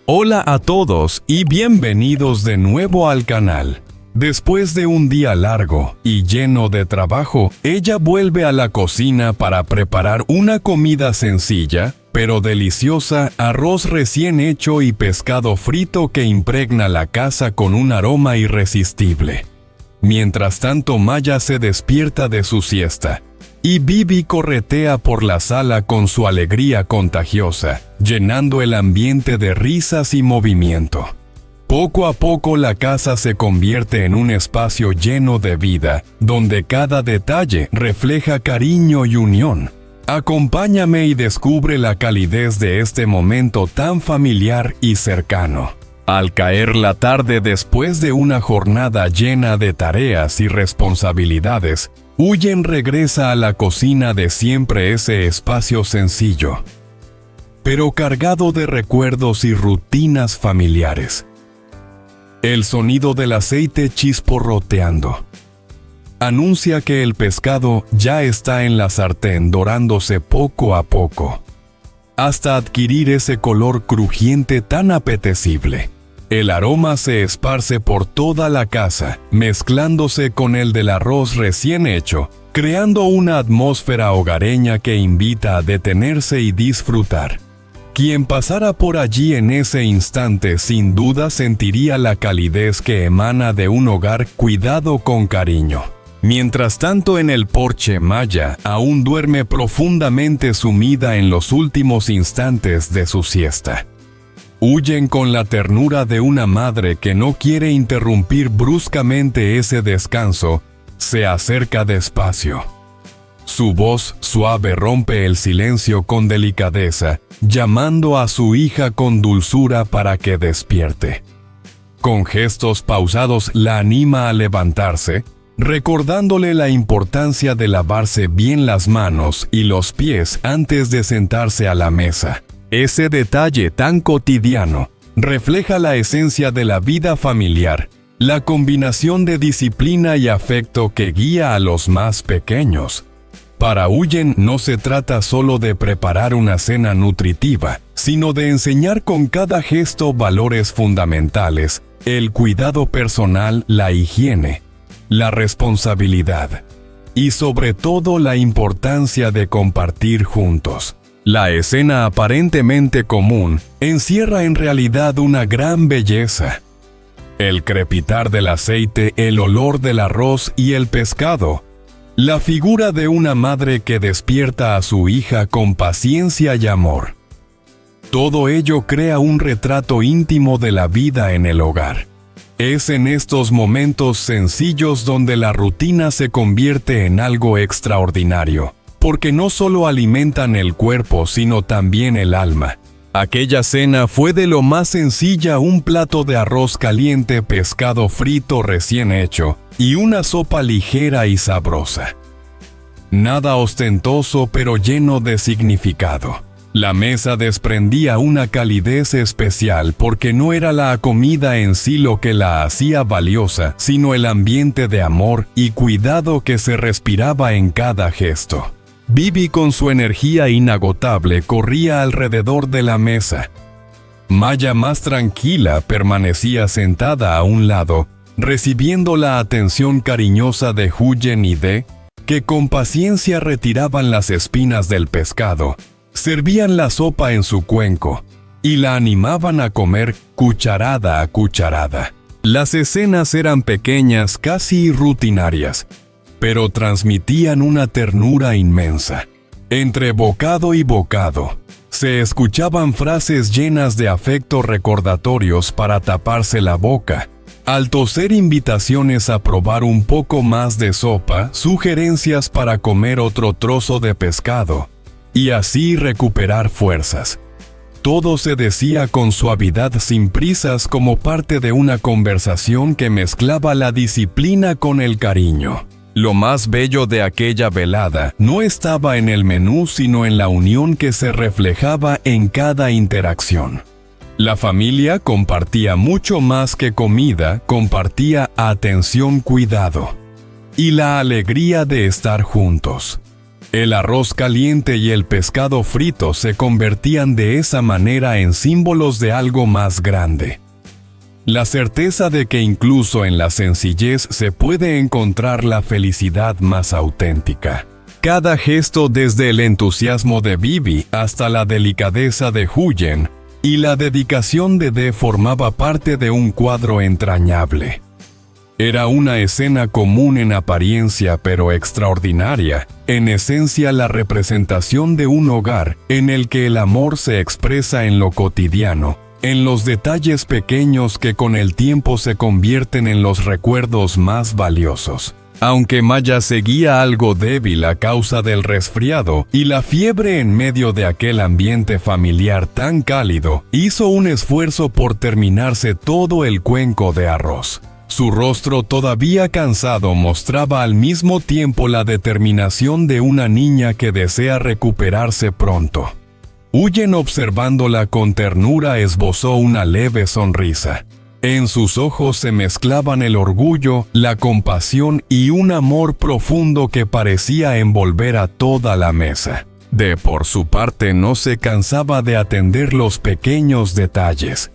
Hola a todos y bienvenidos de nuevo al canal. Después de un día largo y lleno de trabajo, ella vuelve a la cocina para preparar una comida sencilla, pero deliciosa, arroz recién hecho y pescado frito que impregna la casa con un aroma irresistible. Mientras tanto, Maya se despierta de su siesta y Bibi corretea por la sala con su alegría contagiosa, llenando el ambiente de risas y movimiento. Poco a poco la casa se convierte en un espacio lleno de vida, donde cada detalle refleja cariño y unión. Acompáñame y descubre la calidez de este momento tan familiar y cercano. Al caer la tarde después de una jornada llena de tareas y responsabilidades, Huyen regresa a la cocina de siempre, ese espacio sencillo, pero cargado de recuerdos y rutinas familiares. El sonido del aceite chisporroteando anuncia que el pescado ya está en la sartén dorándose poco a poco, hasta adquirir ese color crujiente tan apetecible. El aroma se esparce por toda la casa, mezclándose con el del arroz recién hecho, creando una atmósfera hogareña que invita a detenerse y disfrutar. Quien pasara por allí en ese instante sin duda sentiría la calidez que emana de un hogar cuidado con cariño. Mientras tanto, en el porche, Maya aún duerme profundamente sumida en los últimos instantes de su siesta. Huyen con la ternura de una madre que no quiere interrumpir bruscamente ese descanso, se acerca despacio. Su voz suave rompe el silencio con delicadeza, llamando a su hija con dulzura para que despierte. Con gestos pausados la anima a levantarse, recordándole la importancia de lavarse bien las manos y los pies antes de sentarse a la mesa. Ese detalle tan cotidiano refleja la esencia de la vida familiar, la combinación de disciplina y afecto que guía a los más pequeños. Para Huyen no se trata solo de preparar una cena nutritiva, sino de enseñar con cada gesto valores fundamentales: el cuidado personal, la higiene, la responsabilidad y sobre todo la importancia de compartir juntos. La escena aparentemente común encierra en realidad una gran belleza. El crepitar del aceite, el olor del arroz y el pescado. La figura de una madre que despierta a su hija con paciencia y amor. Todo ello crea un retrato íntimo de la vida en el hogar. Es en estos momentos sencillos donde la rutina se convierte en algo extraordinario, porque no solo alimentan el cuerpo, sino también el alma. Aquella cena fue de lo más sencilla: un plato de arroz caliente, pescado frito recién hecho y una sopa ligera y sabrosa. Nada ostentoso, pero lleno de significado. La mesa desprendía una calidez especial porque no era la comida en sí lo que la hacía valiosa, sino el ambiente de amor y cuidado que se respiraba en cada gesto. Bibi, con su energía inagotable, corría alrededor de la mesa. Maya, más tranquila, permanecía sentada a un lado, recibiendo la atención cariñosa de Huyen y de, que con paciencia retiraban las espinas del pescado, servían la sopa en su cuenco y la animaban a comer cucharada a cucharada. Las escenas eran pequeñas, casi rutinarias, pero transmitían una ternura inmensa. Entre bocado y bocado, se escuchaban frases llenas de afecto, recordatorios para taparse la boca. Al toser, invitaciones a probar un poco más de sopa, sugerencias para comer otro trozo de pescado, y así recuperar fuerzas. Todo se decía con suavidad, sin prisas, como parte de una conversación que mezclaba la disciplina con el cariño. Lo más bello de aquella velada no estaba en el menú, sino en la unión que se reflejaba en cada interacción. La familia compartía mucho más que comida, compartía atención, cuidado y la alegría de estar juntos. El arroz caliente y el pescado frito se convertían de esa manera en símbolos de algo más grande. La certeza de que incluso en la sencillez se puede encontrar la felicidad más auténtica. Cada gesto, desde el entusiasmo de Bibi hasta la delicadeza de Huyen y la dedicación de De, formaba parte de un cuadro entrañable. Era una escena común en apariencia pero extraordinaria, en esencia la representación de un hogar en el que el amor se expresa en lo cotidiano, en los detalles pequeños que con el tiempo se convierten en los recuerdos más valiosos. Aunque Maya seguía algo débil a causa del resfriado y la fiebre en medio de aquel ambiente familiar tan cálido, hizo un esfuerzo por terminarse todo el cuenco de arroz. Su rostro todavía cansado mostraba al mismo tiempo la determinación de una niña que desea recuperarse pronto. Huyen, observándola con ternura, esbozó una leve sonrisa. En sus ojos se mezclaban el orgullo, la compasión y un amor profundo que parecía envolver a toda la mesa. De por su parte no se cansaba de atender los pequeños detalles.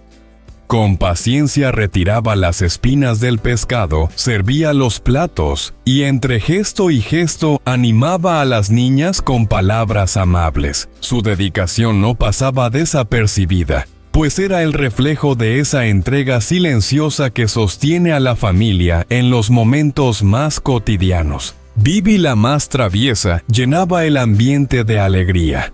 Con paciencia retiraba las espinas del pescado, servía los platos y entre gesto y gesto animaba a las niñas con palabras amables. Su dedicación no pasaba desapercibida, pues era el reflejo de esa entrega silenciosa que sostiene a la familia en los momentos más cotidianos. Bibi, la más traviesa, llenaba el ambiente de alegría.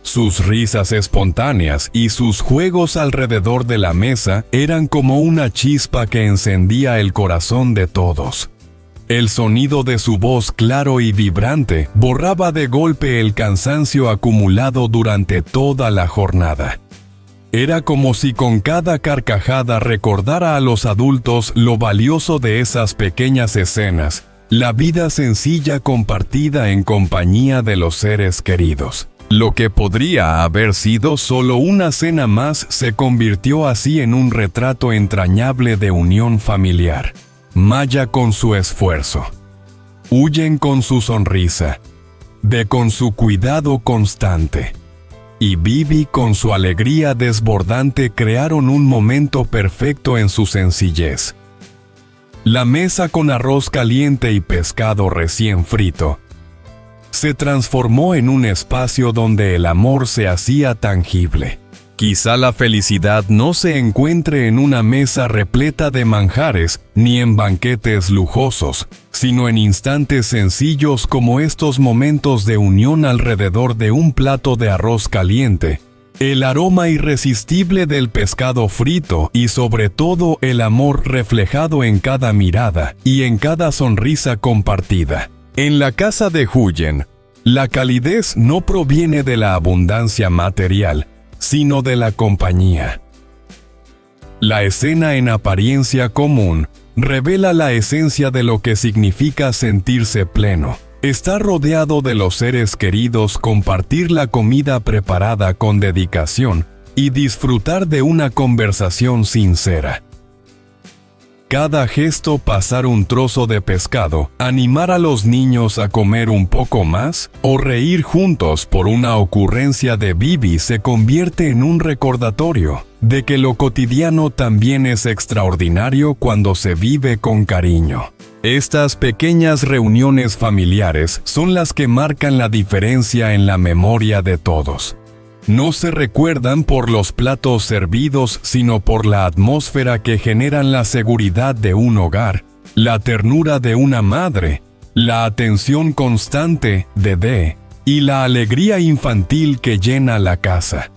Sus risas espontáneas y sus juegos alrededor de la mesa eran como una chispa que encendía el corazón de todos. El sonido de su voz claro y vibrante borraba de golpe el cansancio acumulado durante toda la jornada. Era como si con cada carcajada recordara a los adultos lo valioso de esas pequeñas escenas, la vida sencilla compartida en compañía de los seres queridos. Lo que podría haber sido solo una cena más se convirtió así en un retrato entrañable de unión familiar. Maya con su esfuerzo, Huyen con su sonrisa, De con su cuidado constante, y Bibi con su alegría desbordante crearon un momento perfecto en su sencillez. La mesa con arroz caliente y pescado recién frito se transformó en un espacio donde el amor se hacía tangible. Quizá la felicidad no se encuentre en una mesa repleta de manjares ni en banquetes lujosos, sino en instantes sencillos como estos momentos de unión alrededor de un plato de arroz caliente, el aroma irresistible del pescado frito y sobre todo el amor reflejado en cada mirada y en cada sonrisa compartida. En la casa de Huyen, la calidez no proviene de la abundancia material, sino de la compañía. La escena, en apariencia común, revela la esencia de lo que significa sentirse pleno. Estar rodeado de los seres queridos, compartir la comida preparada con dedicación y disfrutar de una conversación sincera. Cada gesto, pasar un trozo de pescado, animar a los niños a comer un poco más o reír juntos por una ocurrencia de Bibi se convierte en un recordatorio de que lo cotidiano también es extraordinario cuando se vive con cariño. Estas pequeñas reuniones familiares son las que marcan la diferencia en la memoria de todos. No se recuerdan por los platos servidos, sino por la atmósfera que generan la seguridad de un hogar, la ternura de una madre, la atención constante de De y la alegría infantil que llena la casa.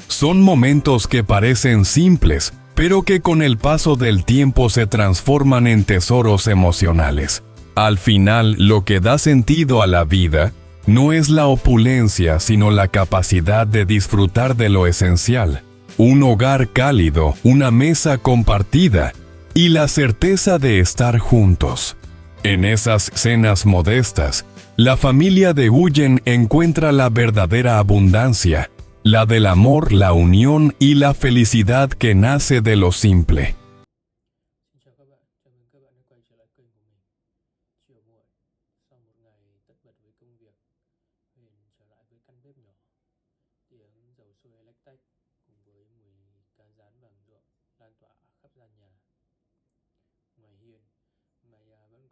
Son momentos que parecen simples, pero que con el paso del tiempo se transforman en tesoros emocionales. Al final, lo que da sentido a la vida no es la opulencia, sino la capacidad de disfrutar de lo esencial. Un hogar cálido, una mesa compartida y la certeza de estar juntos. En esas cenas modestas, la familia de Huyen encuentra la verdadera abundancia, la del amor, la unión y la felicidad que nace de lo simple. Xin chào các bạn, chào mừng các bạn đã quay trở lại kênh của mình. Chiều muộn, sau một ngày tất bật với công việc,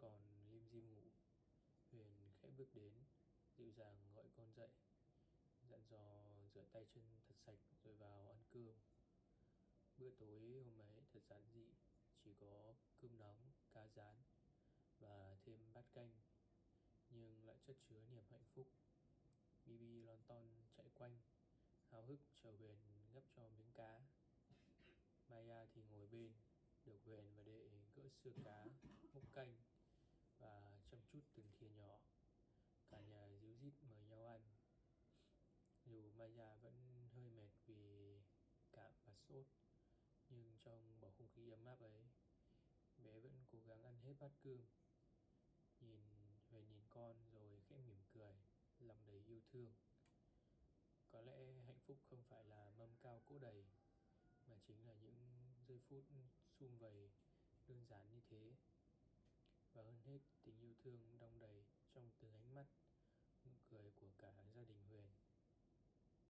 còn lim dim ngủ, Huyền khẽ bước đến, dịu dàng gọi con dậy, dặn dò rửa tay chân thật sạch rồi vào ăn cơm. Bữa tối hôm ấy thật giản dị, chỉ có cơm nóng, cá rán và thêm bát canh, nhưng lại chất chứa niềm hạnh phúc. Bibi lon ton chạy quanh, háo hức chờ Huyền gấp cho miếng cá. Maya thì ngồi bên, được Huyền và đệ gỡ xương cá, múc canh và chăm chút từng thìa nhỏ. Cả nhà díu dít mời nhau ăn. Dù Maya vẫn hơi mệt vì cảm và sốt, nhưng trong bầu không khí ấm áp ấy, bé vẫn cố gắng ăn hết bát cơm. Huyền nhìn con rồi khẽ mỉm cười, lòng đầy yêu thương. Có lẽ hạnh phúc không phải là mâm cao cỗ đầy, mà chính là những giây phút sum vầy đơn giản như thế. Và hơn hết, tình yêu thương đong đầy trong từng ánh mắt,